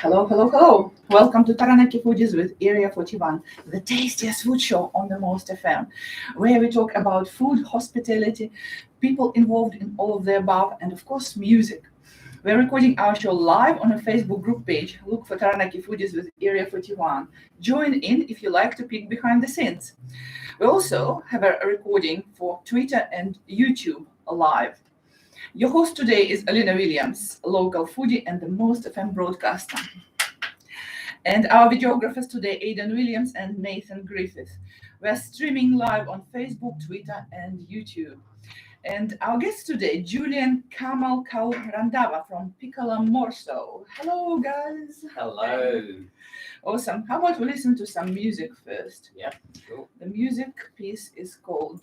Hello, hello, hello. Welcome to Taranaki Foodies with Area 41, the tastiest food show on the Most FM, where we talk about food, hospitality, people involved in all of the above, and of course, music. We're recording our show live on a Facebook group page. Look for Taranaki Foodies with Area 41. Join in if you like to peek behind the scenes. We also have a recording for Twitter and YouTube live. Your host today is Alina Williams, a local foodie and the Most FM broadcaster. And our videographers today, Aidan Williams and Nathan Griffith. We're streaming live on Facebook, Twitter, and YouTube. And our guest today, Julian Kamal Kaur Randava from Piccolo Morso. Hello, guys. Hello. Awesome. How about we listen to some music first? Yeah, sure. The music piece is called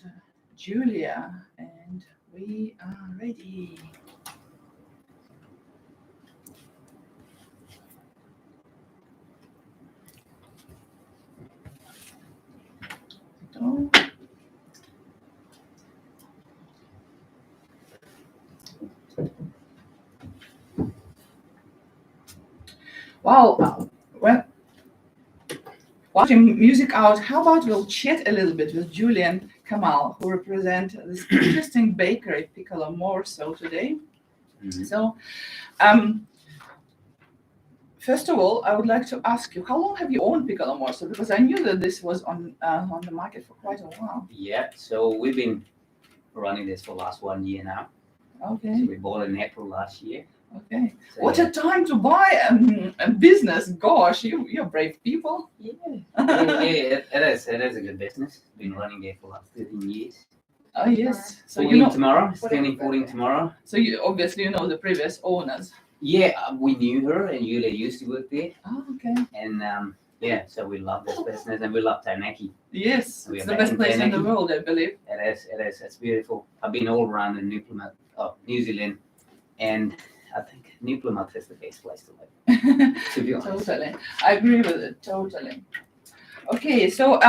Julia, and we are ready. Oh. Wow. Well, watching music out, how about we'll chat a little bit with Julian Kamal, who represent this interesting bakery, Piccolo Morso, today. Mm-hmm. So, first of all, I would like to ask you, how long have you owned Piccolo Morso? Because I knew that this was on the market for quite a while. Yeah, so we've been running this for the last 1 year now. Okay. So we bought it in April last year. Okay. So, What a time to buy a business. Gosh, you're brave people. yeah, it is. It is a good business. Been running it for like 13 years. Oh, yes. So 14 tomorrow. It's turning 14 tomorrow. So you obviously know the previous owners. Yeah, we knew her and Yulia used to work there. Oh, okay. And yeah, so we love this business and we love Taranaki. Yes, We it's are the back best in place in the Taranaki. world, I believe. It is. It is. It's beautiful. I've been all around in New Zealand, and I think New Plymouth is the best place to live. To be honest. Totally. I agree with it, totally. Okay, so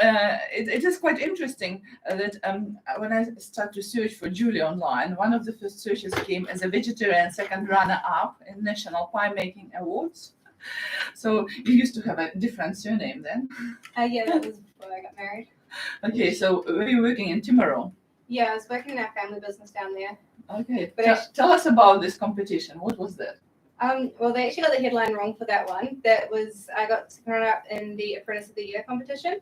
it is quite interesting that when I start to search for Julia online, one of the first searches came as a vegetarian second runner-up in National Pie Making Awards. So you used to have a different surname then? Yeah, that was before I got married. Okay, so were you working in Timaru? Yeah, I was working in our family business down there. Okay, But tell us about this competition. What was that? Well, they actually got the headline wrong for that one. That was, I got run up in the Apprentice of the Year competition.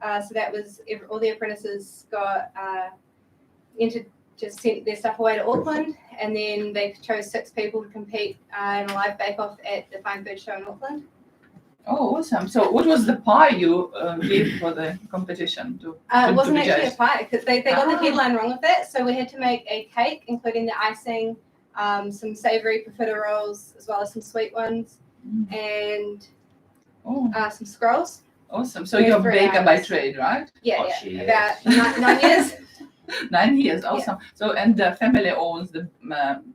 So that was, all the apprentices got entered, just sent their stuff away to Auckland, and then they chose 6 people to compete in a live bake-off at the Fine Food Show in Auckland. Oh, awesome. So what was the pie you gave for the competition? It wasn't be actually a judged? pie, because they got the Ah. headline wrong with it. So we had to make a cake, including the icing, some savoury profiteroles, as well as some sweet ones, and Oh, some scrolls. awesome. So Yeah, you're a 3 baker by hours. trade, right? Yeah, Oh, yeah. she is. About 9 years. 9 years, awesome. So, and the family owns the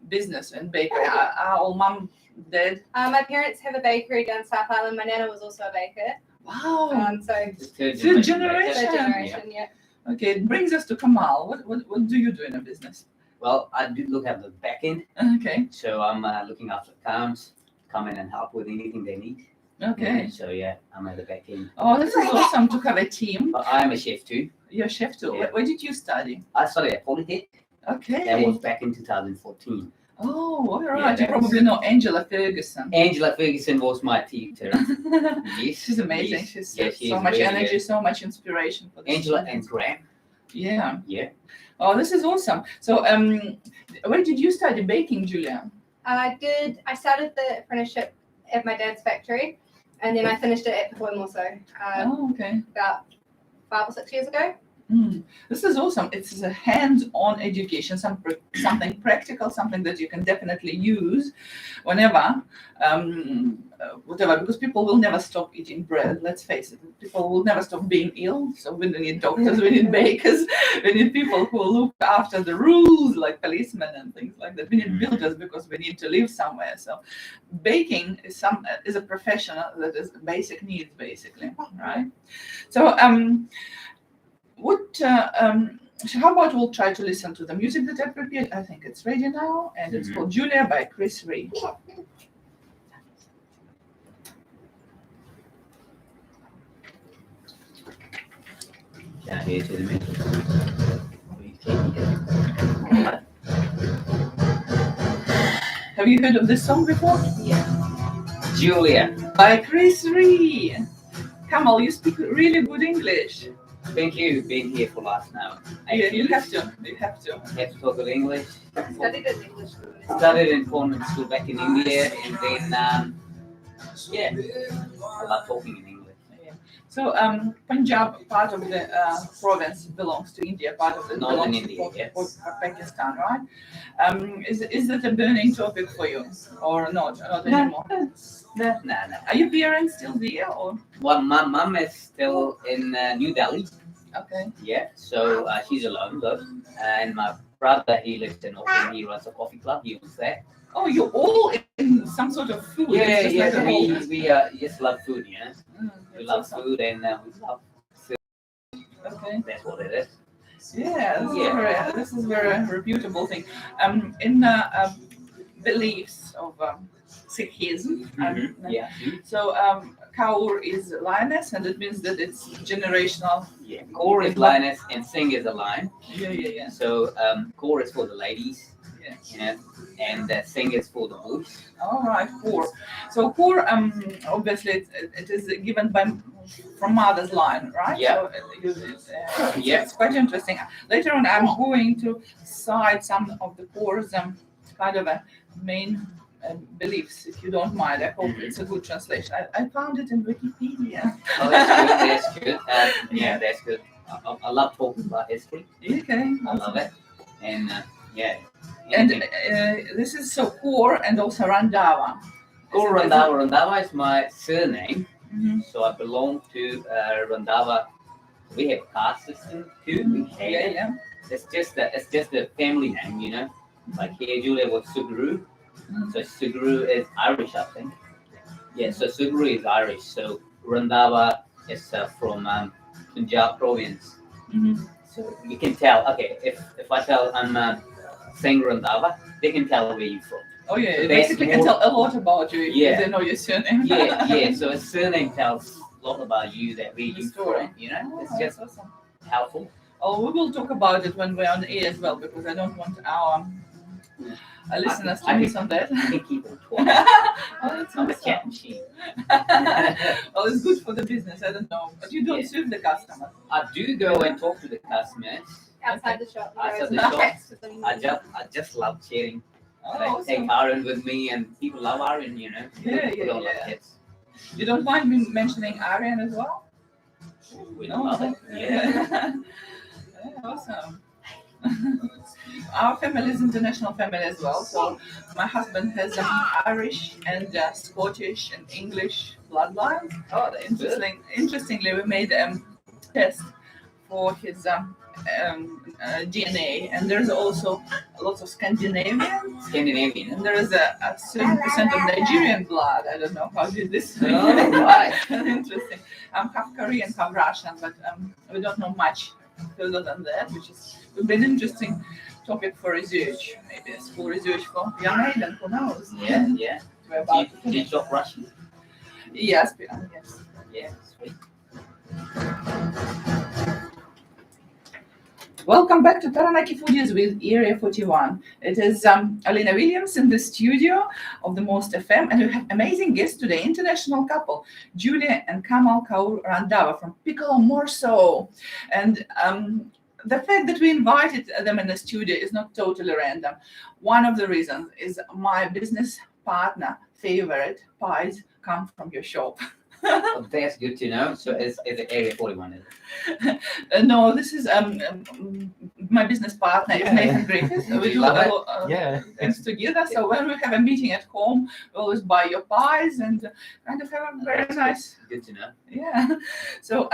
business and bakery. Are all mom, dad? My parents have a bakery down South Island. My nana was also a baker. Wow. So The third Third generation. generation. third Yeah. generation, yeah. Okay, it brings us to Kamal. What do you do in a business? Well, I do look at the back end, Okay, so I'm looking after accounts, come in and help with anything they need. okay. So yeah, I'm at the back end. Oh, this is awesome to have a team. But I am a chef too. You're a chef too. Yeah. Where did you study? I studied at Polytech. Okay. That was back in 2014. Oh, all Yeah, right. You that was- probably know Angela Ferguson. Angela Ferguson was my teacher. Yes. She's amazing. Yes. She's Yes, she so is much really energy, good. so much inspiration for this. Angela and Graham. Yeah. Yeah. Oh, this is awesome. So, where did you study baking, Julia? I started the apprenticeship at my dad's factory, and then I finished it at Piccolo Morso Oh, okay. about 5 or 6 years ago. This is awesome. It's a hands-on education, something practical, something that you can definitely use whenever, whatever, because people will never stop eating bread. Let's face it, people will never stop being ill. So we need doctors, we need bakers, we need people who look after the rules, like policemen and things like that. We need builders because we need to live somewhere. So baking is a profession that is basic needs, basically, right? So how about we'll try to listen to the music that I prepared. I think it's ready now, and it's called Julia by Chris Ray. Can I hear to the middle? We can hear. Have you heard of this song before? Yeah. Julia. By Chris Ree. Kamal, you speak really good English. Thank you for being here for last now. Yeah, you have to. You have to. Have to talk good English. Studied in English school. Studied in convent school back in India, and then yeah, I love talking in English. So Punjab, part of the province, belongs to India. Part of the Northern belongs India, to yes. Pakistan, right? Is that a burning topic for you, or not? Not anymore. No. Are your parents still there, or? Well, my mum is still in New Delhi. Okay. Yeah, so she's alone though, and my brother he lives in Auckland. He runs a coffee club. He was there. Oh, you're all in some sort of food. Yeah, It's just like a whole- we just love food, you know. We that's love awesome. food and we love food. Okay. That's what it is. Yeah, this Yeah. is very reputable thing. In beliefs of Sikhism. Yeah. So Kaur is lioness, and it means that it's generational. Yeah. Core is lioness and Sing is a lion. Yeah. So core is for the ladies, Yeah. you know, and Sing is for the bush. All right, Kaur. So Kaur, obviously, it is given from mother's line, right? Yeah. So Yeah. it's quite interesting. Later on, I'm going to cite some of the Kaur's kind of main beliefs, if you don't mind. I hope it's a good translation. I found it in Wikipedia. Oh, that's good. Yeah, that's good. I love talking about history. Okay. I love it. And yeah. And this is so Kaur and also Randava. Core Randava. Randava is my surname. Mm-hmm. So I belong to Randava. We have caste system too. We have Yeah. It's just a family name, you know. Like here, Julia was Suguru. So Suguru is Irish, I think. Yeah, so Suguru is Irish. So Randava is from Punjab province. Mm-hmm. So you can tell. Okay, if I tell I'm saying Randava, they can tell where you're from. Oh yeah, So it that's basically can more- tell a lot about you if Yeah. they know your surname. Yeah. So a surname tells a lot about you, that where The you're story. from. You know, Oh, it's that's just awesome. helpful. Oh, we will talk about it when we're on air as well, because I don't want our listeners to I miss on that. I can keep it talking. Oh, that's I'm a chat awesome. machine. Well, it's good for the business. I don't know, but you don't Yeah. serve the customers. I do go and talk to the customers. Outside the shop. Outside the there is shop. chats with them. I just love chatting. Oh, Like, awesome. take Aaron with me, and people love Aaron, you know. Yeah, People don't love yeah. kids. You don't mind me mentioning Aryan as well? We No? love it. Yeah. Yeah, awesome. Our family is international family as well. So my husband has Irish and Scottish and English bloodline. Oh, that's good. Interestingly, we made a test for his DNA, and there's also lots of Scandinavian, Scandinavian. and there is a certain percent of Nigerian blood. I don't know how did this. Oh, right. Interesting. I'm half Korean, half Russian, but we don't know much further than that, which would be an interesting topic for research, maybe a school research for young Aiden, who knows? Yeah. We're Do about to you talk Russian? Yes. Yeah, sweet. Welcome back to Taranaki Foodies with Area 41. It is Alina Williams in the studio of the Most FM, and we have amazing guests today, international couple, Julia and Kamal Kaur Randava from Piccolo Morso. And the fact that we invited them in the studio is not totally random. One of the reasons is my business partner favorite pies come from your shop. Well, that's good to know. So is it Area 41? Is it? No, this is my business partner is Nathan Griffith. We do Love it. Yeah. things together. So when we have a meeting at home, we always buy your pies and kind of have a very nice. Good to know. Yeah. So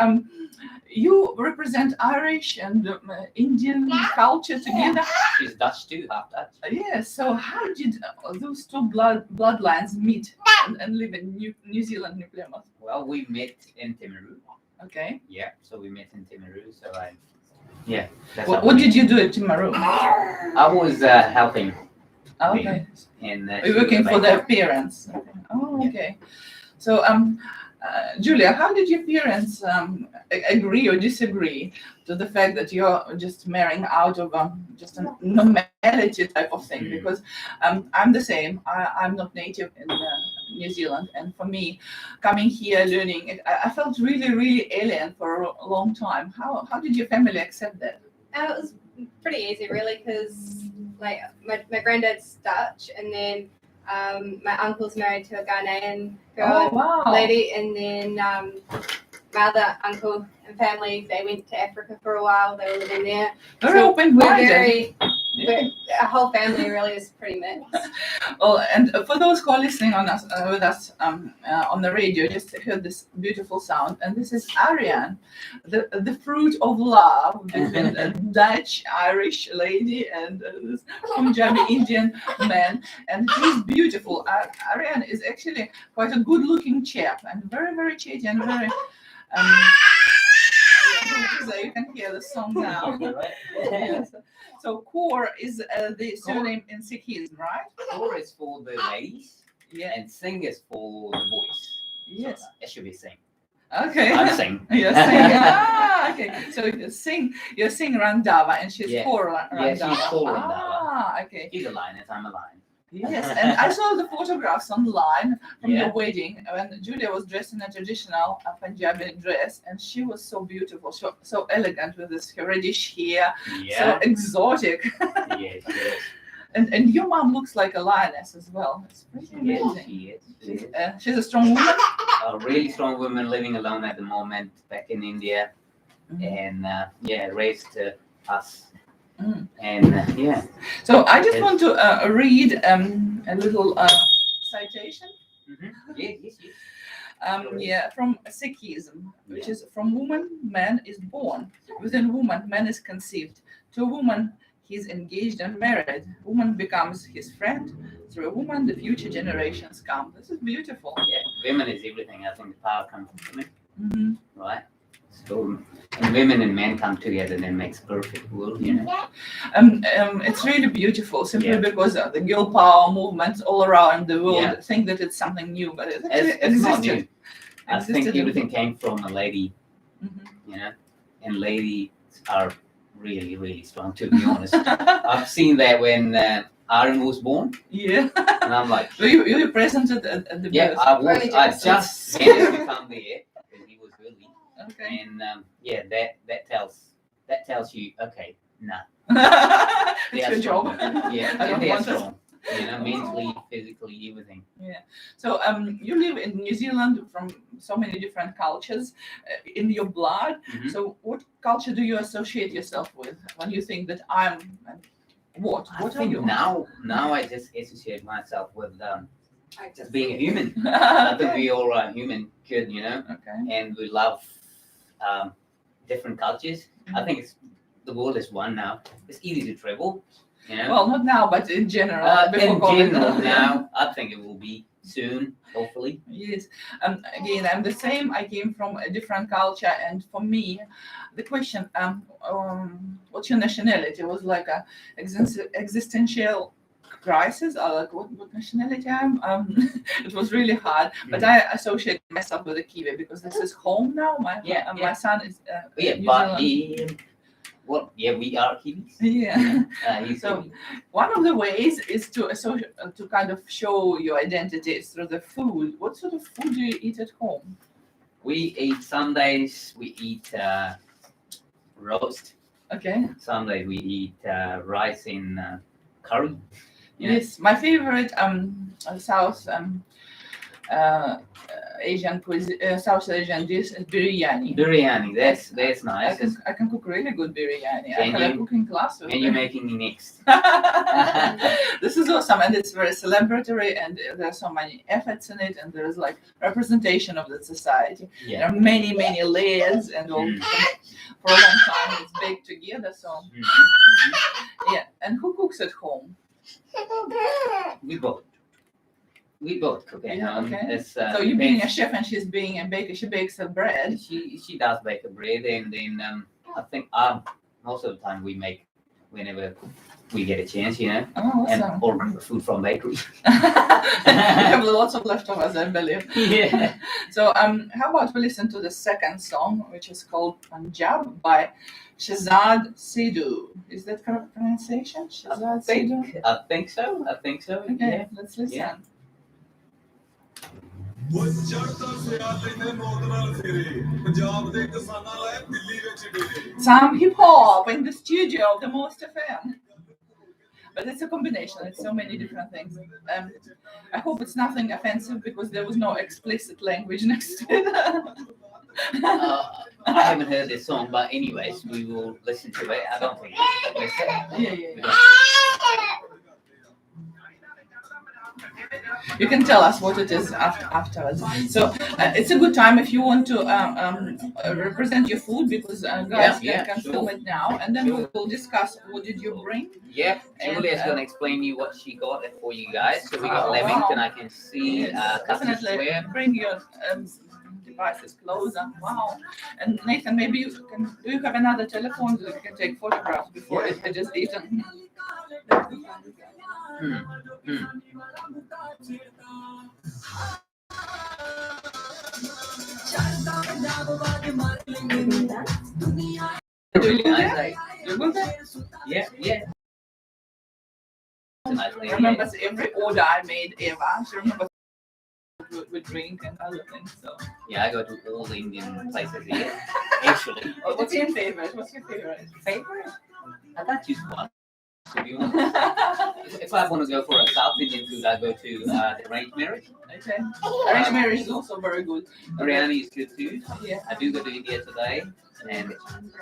you represent Irish and Indian culture together. She's Dutch too, half Dutch. Yes. So how did those two bloodlines meet and live in New Zealand, New Plymouth? Well, we met in Timaru. Okay. Yeah, so we met in Timaru. So yeah. That's What, how what we did you do at Timaru? I was helping. Okay. And We're working for their parents. Oh, Yeah. okay. So Julia, how did your parents agree or disagree to the fact that you're just marrying out of just a normality type of thing? Because I'm the same. I'm not native in New Zealand, and for me, coming here, learning it, I felt really, really alien for a long time. How did your family accept that? It was pretty easy, really, because like my granddad's Dutch, and then my uncle's married to a Ghanaian girl, Oh, wow. lady, and then my other uncle and family, they went to Africa for a while. They were living there. Very So open-minded. our whole family really is pretty mixed. Well, and for those who are listening on us with us on the radio, just heard this beautiful sound, and this is Ariane, the fruit of love between a Dutch Irish lady and this Punjabi Indian man, and he's beautiful. Ariane is actually quite a good-looking chap and very, very chatty and very. So you can hear the song now. Yes. So Kaur is the surname in Sikhism, right? Kaur is for the ladies, Yeah. and Singh is for the boys. Yes. So it should be Singh. Okay. I'm Singh. You're Singh. Okay. So you're Singh Randava, and she's Yeah. Kaur Randava. Yeah, she's Kaur Randava. Okay. He's a lioness, I'm a lion. Yes, and I saw the photographs online from Yeah. your wedding when Julia was dressed in a traditional Punjabi dress, and she was so beautiful, so elegant with this reddish hair, so Yeah. exotic. Yes, yes. And your mom looks like a lioness as well. It's pretty Yes, amazing. she is. She is. She's a strong woman. A really strong woman living alone at the moment back in India, and raised us. Mm. And yeah. So I just Yes. want to read a little citation. Yes. From Sikhism, which is from woman, man is born. Within woman, man is conceived. To woman, he is engaged and married. Woman becomes his friend. Through a woman, the future generations come. This is beautiful. Yeah, women is everything. I think the power comes from women, Mm-hmm. right? So, and women and men come together, then makes perfect world, you know. It's really beautiful, simply Yeah. because the girl power movements all around the world Yeah. think that it's something new, but it actually It's not existed. new. I think Existed in- everything came from a lady, Mhm. you know, and ladies are really, really strong, to be honest. I've seen that when Aaron was born, Yeah. and I'm like, You were present at the yeah, birth. I was. Really I just- just managed to come there because he was early, Okay. and that tells you, okay, nah, It's they are your strong. job. Yeah, I don't they are want it. strong. You know, mentally, physically, everything. So you live in New Zealand from so many different cultures in your blood. Mhm. So what culture do you associate yourself with when you think that I'm what? I What are think you? now I just associate myself with just being a human. I think Okay. we all are human, good, you know, Okay. and we love different cultures. I think the world is one now. It's easy to travel, you know. Well, not now, but in general. before In COVID. general, now I think it will be soon, hopefully. Yes. Again, I'm the same. I came from a different culture, and for me, the question, what's your nationality, was like a existential crisis. Or like, what nationality I am? It was really hard, but I associate myself with a Kiwi because this is home now. My Yeah. son is Yeah, New but Zealand. we are Kiwis. Yeah. He's So- Kiwi. One of the ways is to associate, to kind of show your identity is through the food. What sort of food do you eat at home? We eat some days we eat roast. Okay. Some days we eat rice in curry. Yeah. Yes, my favorite South Asian cuisine, South Asian dish is biryani. Biryani, that's nice. I can cook really good biryani. I Can have a you? cooking class with And you're them. making me next. This is awesome, and it's very celebratory, and there are so many efforts in it, and there is like representation of the society. Yeah. There are many layers, and all, Mm. for a long time it's baked together. So yeah, and who cooks at home? We both cook at Yeah, home. okay. It's, So you being a depends. chef and she's being a baker. She bakes the bread. She does bake a bread, and then I think most of the time we make whenever we get a chance, you know. Oh, And awesome. or food from bakeries. We have lots of leftovers, I believe. Yeah. So how about we listen to the second song, which is called Punjab by Shahzad Sidhu. Is that correct pronunciation? Shahzad Sidhu? I think so. Okay, Yeah. let's listen. Yeah. Some hip hop in the studio of the Most FM. But it's a combination. It's so many different things. I hope it's nothing offensive because there was no explicit language next to it. I haven't heard this song, but anyways, we will listen to it. I don't think it's Yeah. You can tell us what it is afterwards. So it's a good time if you want to represent your food because guys can sure. film it now, and then we will discuss what did you bring. Yeah, Julia's gonna explain you what she got for you guys. So we got Lamington. Wow. I can see Definitely square. bring your devices closer. Wow. And Nathan, maybe you can. Do you have another telephone that you can take photographs before it is eaten? Really nice, like, You go there? yeah. Nice thing, She remembers every order I made ever. She remembers with drink and other things. So yeah, I go to all the Indian places here. Actually, what's your favorite? favorite? I can't choose one. To be honest. If I want to go for a South Indian food, I go to the arranged marriage. Okay. Arranged marriage is also very good. Biryani is good too. Yeah. I do go to India today, and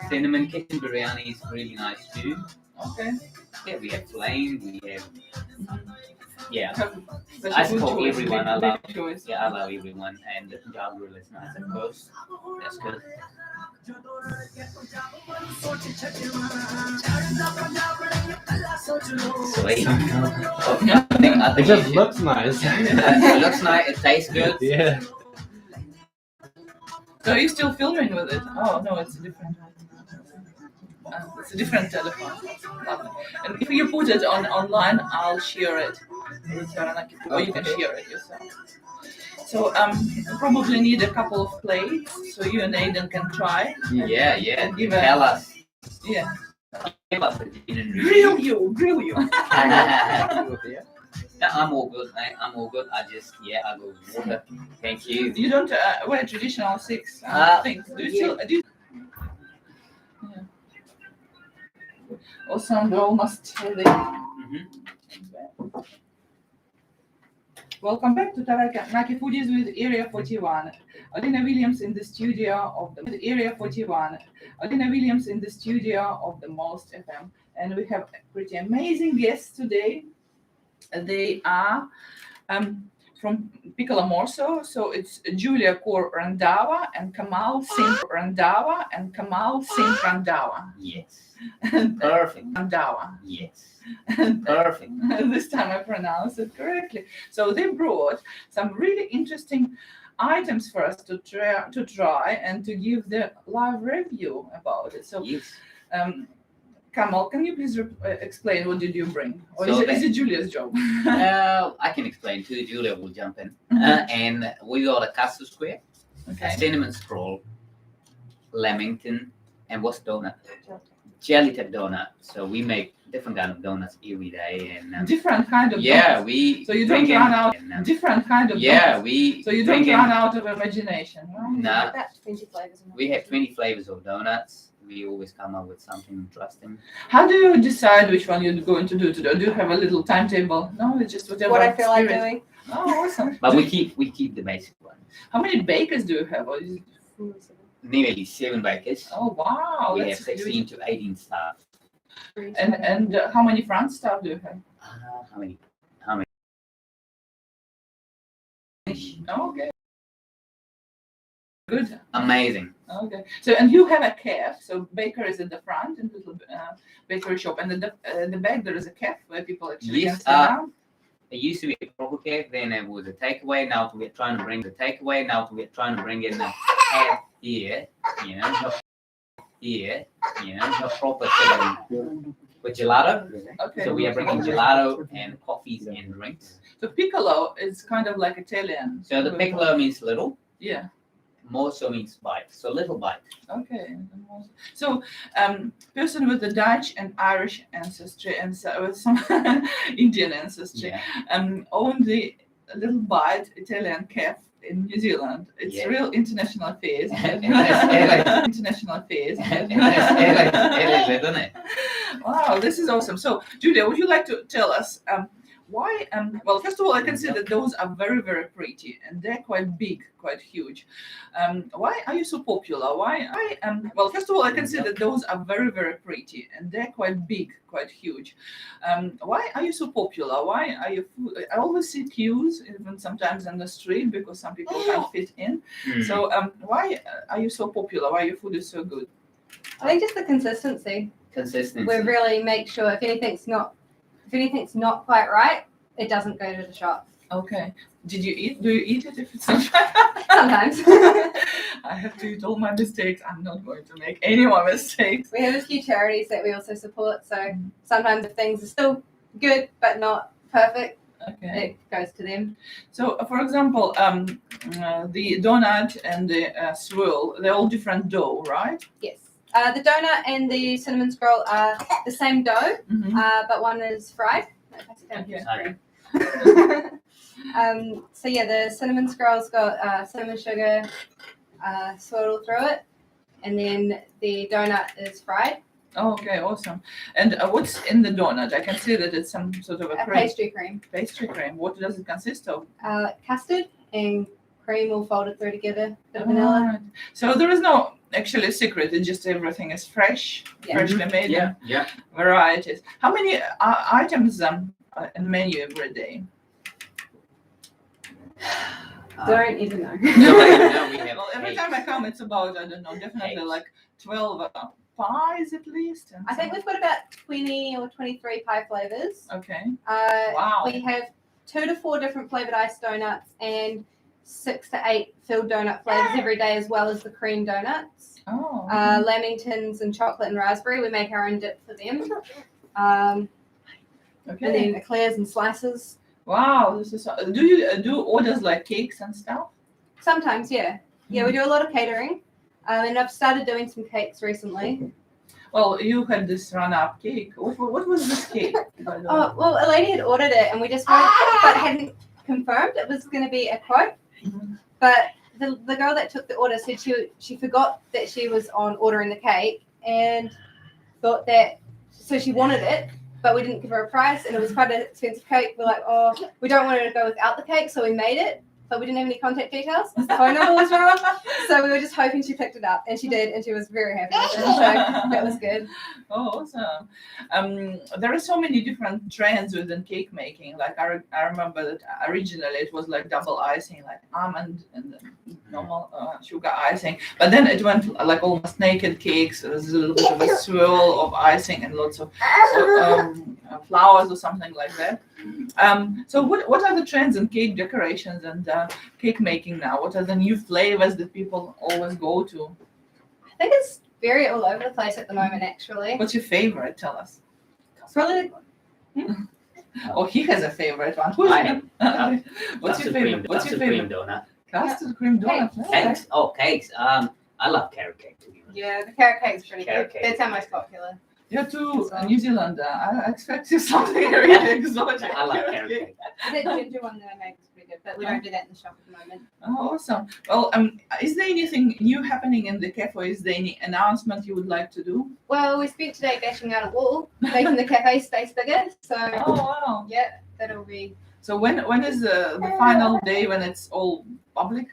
cinnamon kitchen biryani is really nice too. Okay. Yeah, we have flame, we have. Yeah, Such I a good support choice, everyone. I big love. choice. Yeah, I love everyone, and the Punjab grill is nice, of course. That's good. Sweet. I It think just looks nice. it looks nice. It tastes good. Yeah. So are you still filming with it? Oh no, it's a different one. It's a different telephone. Lovely. And if you put it online, I'll share it with Taranaki, or you can share it yourself. So you probably need a couple of plates so you and Aiden can try. Yeah. Give a- Tell us. Yeah. Tell us the dinner Grill you. No, I'm all good, mate. I'm all good. I go with water. Thank you. You don't wear traditional Sikhs things. Do you still? Do you? Yeah. Awesome. We're almost there. Mm-hmm. Welcome back to Taranaki Foodies with Area 41. Alina Williams in the studio of the Area 41. Alina Williams in the studio of the Most FM, and we have pretty amazing guests today. They are from Piccolo Morso, so it's Julia Kaur Randhawa and Kamal Singh Randhawa. Yes. Perfect. Randhawa. Yes. Perfect. This time I pronounced it correctly. So they brought some really interesting items for us to try and to give the live review about it. So, Yes. Kamal, can you please explain what did you bring? Or So is it Julia's job? I can explain too. Julia will jump in. And we got a custard square, a Okay. cinnamon scroll, lamington, and what's donut? Jelly tip donut. So we make different kind of donuts every day, and Different kind of yeah, donuts. we. So you don't bring in- run out. and, Different kind of yeah, donuts. we. So you don't bring in- run out of imagination, right? Nah, About 20 flavors. we have 20 flavors of donuts. We always come up with something interesting. How do you decide which one you're going to do today? Do you have a little timetable? No, it's just whatever. What I feel like spirit. doing. Oh, awesome. But we keep the basic ones. How many bakers do you have? Or is it... Nearly 7 bakers. Oh, wow. we have That's 16 huge. to 18 staff. And how many front staff do you have? How many? Oh, okay. Good. Amazing. Okay. So, and you have a cafe. So, baker is at the front in little bakery shop, and at the back there is a cafe where people actually Yes, can sit down. It used to be a proper cake, then it was a takeaway. Now we're trying to bring the takeaway. Now we're trying to bring in the cab here, the proper setting with gelato. Okay. So we are bringing gelato and coffees and drinks. So Piccolo is kind of like Italian. So the piccolo means little. Yeah. Morso means bite. So little bite. Okay. So, person with the Dutch and Irish ancestry and with some Indian ancestry Yeah. owned the Little Bite Italian cafe in New Zealand. It's Yeah. real international affairs. International affairs. It is, isn't it? Wow, this is awesome. So, Julia, would you like to tell us why? Well, first of all, I can see that those are very, very pretty, and they're quite big, quite huge. Why are you so popular? Why? Well, first of all, I can see that those are very, very pretty, and they're quite big, quite huge. Why are you so popular? Why are you? I always see queues, even sometimes on the street, because some people can't fit in. So, why are you so popular? Why your food is so good? I think just the consistency. Consistency. We really make sure if anything's not quite right, it doesn't go to the shop. Okay. Did you eat? Do you eat it if it's not Sometimes. I have to eat all my mistakes. I'm not going to make any more mistakes. We have a few charities that we also support, so sometimes if things are still good but not perfect, Okay. it goes to them. So, for example, the donut and the swirl, they're all different dough, right? Yes. The donut and the cinnamon scroll are the same dough, but one is fried. Okay. So yeah, the cinnamon scroll's got cinnamon sugar swirled through it, and then the donut is fried. Oh, okay, awesome. And what's in the donut? I can see that it's some sort of a cream. Pastry cream. Pastry cream. What does it consist of? Custard and cream all folded through together. Bit of vanilla. Alright. So there is no actually secret. It's just everything is fresh, Yeah. freshly made. Yeah, yeah. Varieties. How many items in menu every day? Don't even know. No, we have Well, every cakes. time I come, it's about, I don't know, definitely Cakes. like 12 pies at least. And I think we've got about 20 or 23 pie flavors. Okay. Wow. We have 2 to 4 different flavored iced donuts and 6 to 8 filled donut flavors every day, as well as the cream donuts. Oh. Lamingtons and chocolate and raspberry. We make our own dip for them. And Okay. then eclairs and slices. Wow. This is. Do you do orders like cakes and stuff? Sometimes, yeah. Yeah, we do a lot of catering. And I've started doing some cakes recently. Well, you had this run-up cake. What was this cake? by the way? Oh, well, a lady had ordered it, and we just went, but hadn't confirmed it was going to be a quote. Mhm. But the girl that took the order said she forgot that she was on ordering the cake and thought that, so she wanted it, but we didn't give her a price, and it was quite an expensive cake. We're like, oh, we don't want her to go without the cake, so we made it, but we didn't have any contact details. The phone number was wrong, so we were just hoping she picked it up, and she did, and she was very happy with it, so that was good. Oh, awesome. There are so many different trends within cake making. Like I remember that originally it was like double icing, like almond and then normal sugar icing. But then it went like almost naked cakes. There was a little bit of a swirl of icing and lots of flowers or something like that. So what are the trends in cake decorations and cake making now? What are the new flavors that people always go to? I think it's very all over the place at the moment, actually. What's your favorite? Tell us. Probably Oh, he has a favorite one. Who's I have. What's your favorite? What's your favorite? Cream donut. Custard cream donut. Oh, Cakes. Oh, cakes. I love carrot cake. To be honest. yeah, the carrot cake's pretty Carrot good. cake. That's our most popular. You're too So- New Zealander. I expect you something really exotic. I love carrot cake. The ginger one that I make is pretty good, but we don't do that in the shop at the moment. Oh, awesome. Well, is there anything new happening in the cafe? Is there any announcement you would like to do? Well, we spent today bashing out a wall, making the cafe space bigger. So Oh, wow. yeah, that'll be. So when is the final day when it's all public?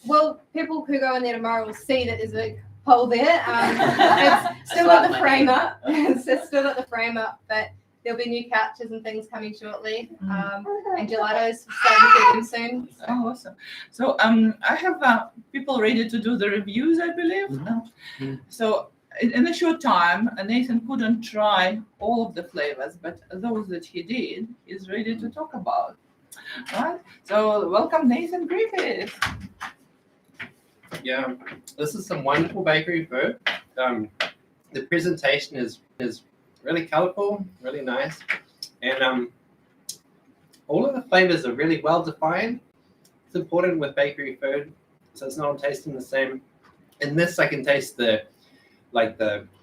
Well, people who go in there tomorrow will see that there's a big hole there. It's still got the frame up. It's still got the frame up, but there'll be new couches and things coming shortly. And gelatos starting to get them soon. Oh, awesome. So I have people ready to do the reviews, I believe. So in a short time, Nathan couldn't try all of the flavors, but those that he did, he's ready to talk about. Right? So welcome, Nathan Griffith. Yeah, this is some wonderful bakery food. The presentation is really colourful, really nice, and all of the flavors are really well defined. It's important with bakery food, so it's not all tasting the same. In this, I can taste the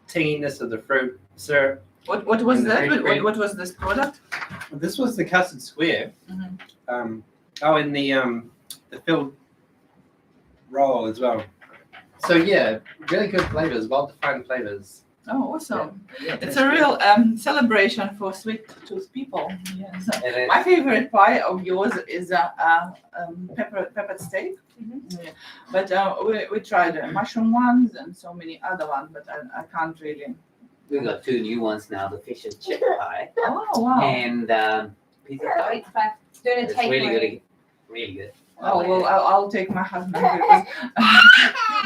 tanginess of the fruit syrup. What was And the that? fresh cream. What was this product? This was the custard square. Mhm. And the filled roll as well. So yeah, really good flavors, well defined flavors. Oh, awesome! Yeah, It's a real celebration for sweet tooth people. Yes. And it- My favorite pie of yours is peppered steak. Mhm. Yeah. But we tried mushroom ones and so many other ones, but I can't really. we got 2 new ones now: the fish and chip pie Oh wow! and pizza pie. It's fine. Doing a It's really takeaway. good. Really good. Oh well, I'll take my husband because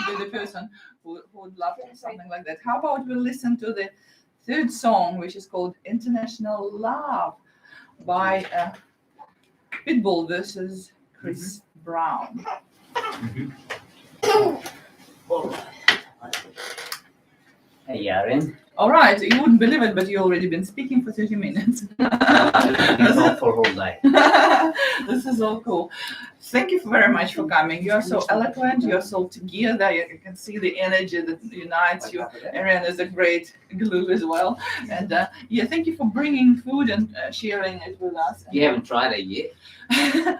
he'll be the person who would love something like that. How about we listen to the third song, which is called "International Love" by Pitbull versus Chris Brown. Hey, Yaren. All right, you wouldn't believe it, but you already been speaking for 30 minutes. It's all for whole day. This is all cool. Thank you very much for coming. You are so eloquent. You are so together. You can see the energy that unites you. Ariane is a great glue as well. And yeah, thank you for bringing food and sharing it with us. You haven't tried it yet.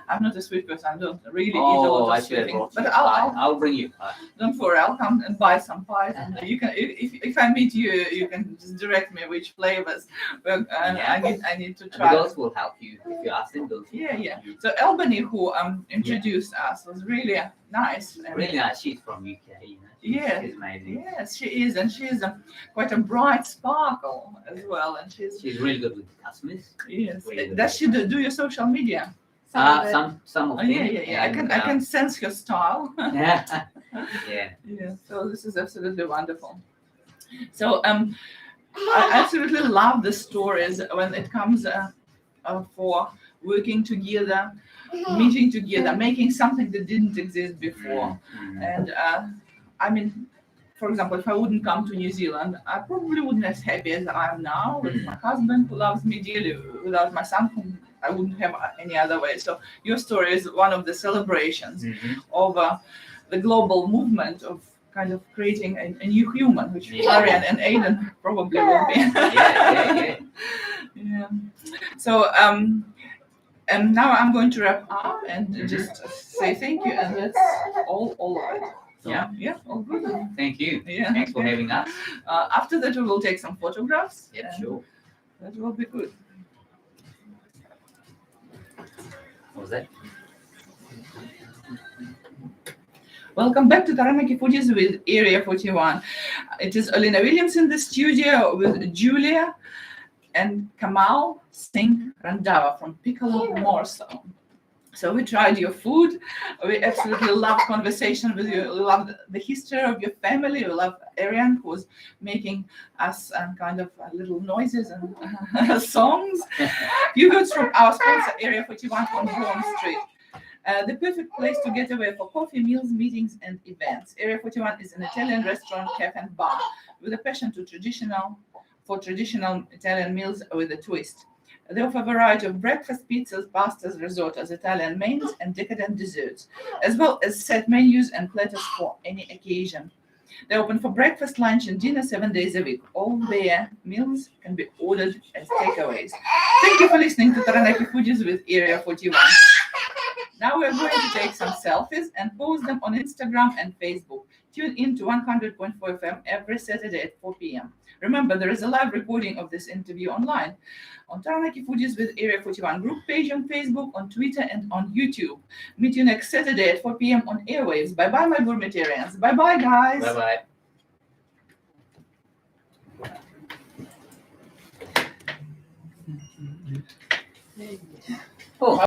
I'm not a sweet person. I don't really eat a lot I of should sweet have things. brought you But a pie. I'll I'll bring you a pie. don't worry. I'll come and buy some pies. And you can, if I meet you, you can just direct me which flavors. Well, I need to And the try. girls will help you if you ask them. Yeah. So Albany, who introduced us, was really nice. And Really nice. She's from UK. You know. Yeah. She's amazing. Yes, she is, and she's quite a bright sparkle as well. And she's She's really good with customers. yes. really good. Does she do your social media? Some of it. Some of Oh, them. yeah. I and, can sense her style. yeah. Yeah. So this is absolutely wonderful. So I absolutely love the stories when it comes for working together, meeting together, making something that didn't exist before. And I mean, for example, if I wouldn't come to New Zealand, I probably wouldn't be as happy as I am now with my husband who loves me dearly, without my son whom I wouldn't have any other way. So your story is one of the celebrations of the global movement of kind of creating a new human, which Ariane and Aiden probably will be. yeah. Yeah. So and now I'm going to wrap up and just say thank you, and that's all right. So, yeah, all good. Thank you. Yeah. Thanks for having us. After that, we will take some photographs. Yeah, and sure. That will be good. What was that? Welcome back to Taranaki Foodies with Area 41. It is Alina Williams in the studio with Julia and Kamal Singh Randava from Piccolo Morso. So we tried your food. We absolutely loved conversation with you. We loved the history of your family. We loved Ariane, who was making us kind of little noises and songs. You got from our sponsor, Area 41 on Broad Street. The perfect place to get away for coffee, meals, meetings, and events. Area 41 is an Italian restaurant, cafe, and bar with a passion for traditional Italian meals with a twist. They offer a variety of breakfast, pizzas, pastas, risottos, Italian mains, and decadent desserts, as well as set menus and platters for any occasion. They open for breakfast, lunch, and dinner 7 days a week. All their meals can be ordered as takeaways. Thank you for listening to Taranaki Foodies with Area 41. Now we're going to take some selfies and post them on Instagram and Facebook. Tune in to 100.4 FM every Saturday at 4 p.m. Remember, there is a live recording of this interview online on Taranaki Foodies with Area 41 group page on Facebook, on Twitter, and on YouTube. Meet you next Saturday at 4 p.m. on airwaves. Bye-bye, my gourmetarians. Bye-bye, guys. Bye-bye. Oh.